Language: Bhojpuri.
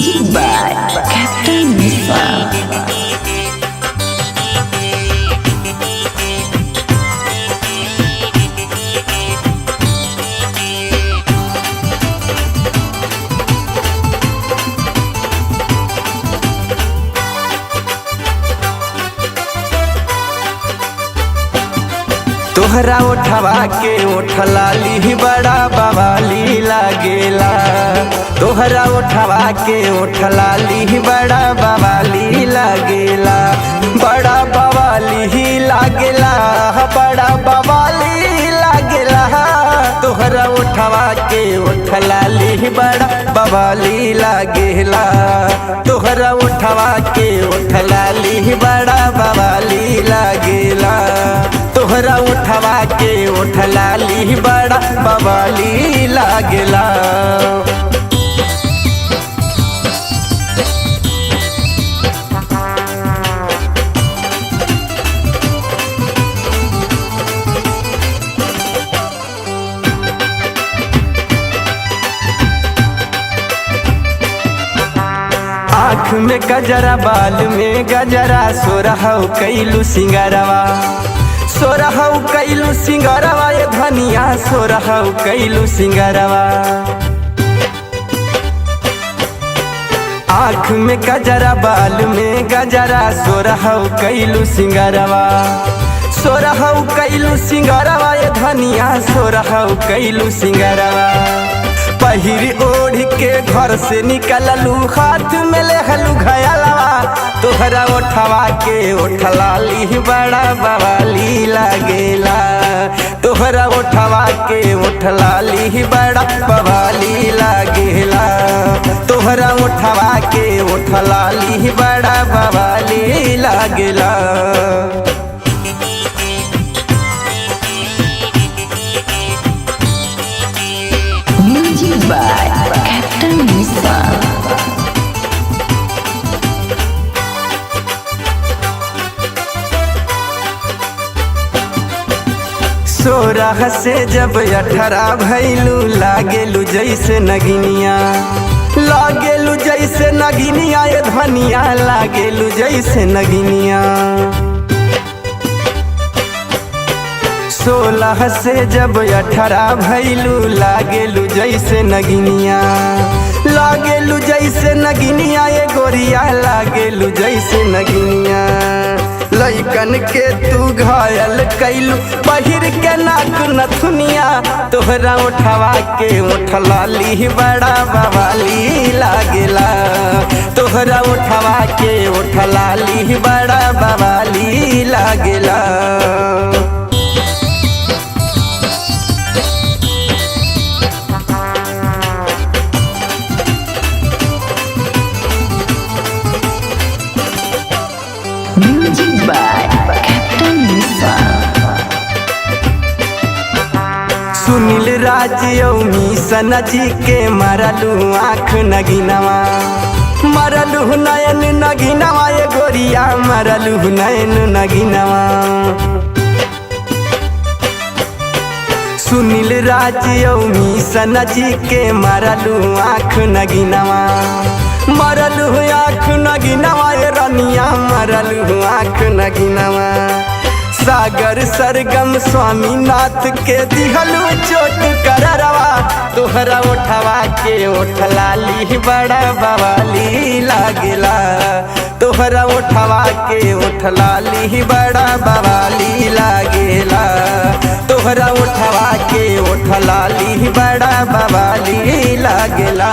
Music by Captain Missile. तोहरा उठवा के उठलाली बड़ा बवाली लागेला। तोहरा उठवा के उठलाली बड़ा बवाली लागेला। बड़ा बवाली लागेला, बड़ा बवाली लागेला। तोहरा उठवा के उठलाली बड़ा बवाली लागेला। तोहरा उठवा के उठलाली बड़ा बवाली लागेला। तोहरा उठवा के उठलाली बड़ा बवाली लागेला। आँख में गजरा, बाल में गजरा, सोरहु कैलू सिंगारवा। सोरहु कैलू सिंगारवा ये धनिया, सोरहु कैलू सिंगारवा। आँख में गजरा, बाल में गजरा, सोरहु कैलू सिंगारवा। सोरहु कैलू सिंगारवा ये धनिया, सोरहु कैलू सिंगारवा। पहिर ओढ़ के घर से निकललू, हाथ में लेहलू घयलवा। तोहरा उठवा के उठलाली बड़ा बवाली लागेला। तोहरा उठवा के उठलाली बड़ा बवाली लागेला। तोहरा उठवा के उठलाली बड़ा बवाली लागेला। Music by Captain Missile. सोरह से जब 18 भैलू, लागेलू जैसे नगिनिया। लागेलू जैसे नगिनिया ये धनिया, लागेलू जैसे नगिनिया। 16 से जब 18 भैलू, लागेलू जैसे नगिनिया। लागेलू जैसे नगिनिया ये गोरिया, लागेलू जैसे नगिनिया। लइकन के तू घायल कैलू, पहिर के नाक नथुनिया। तोहरा उठवा के उठलाली बड़ा बवाली लागेला। तोहरा उठवा के उठलाली बड़ा बवाली लागेला। Music by Captain Missile. Sunil राजी सनजी के मरलू आँख नगिनवा। मरलू नयन नगिनवा ये गोरिया, मरलू नयन नगिनवा। सुनील राजी सनजी के मरलू आँख नगिनवा। मरलू आँख नगिनवा ये रनिया, मरलू आँख नगिनवा। सागर सरगम स्वामीनाथ के दिहलू चोट कररवा। तोहरा उठवा के उठलाली बड़ा बवाली लागेला। तोहरा उठवा के उठलाली बड़ा बवाली लागेला। तोहरा उठवा के उठलाली बड़ा बवाली लागेला।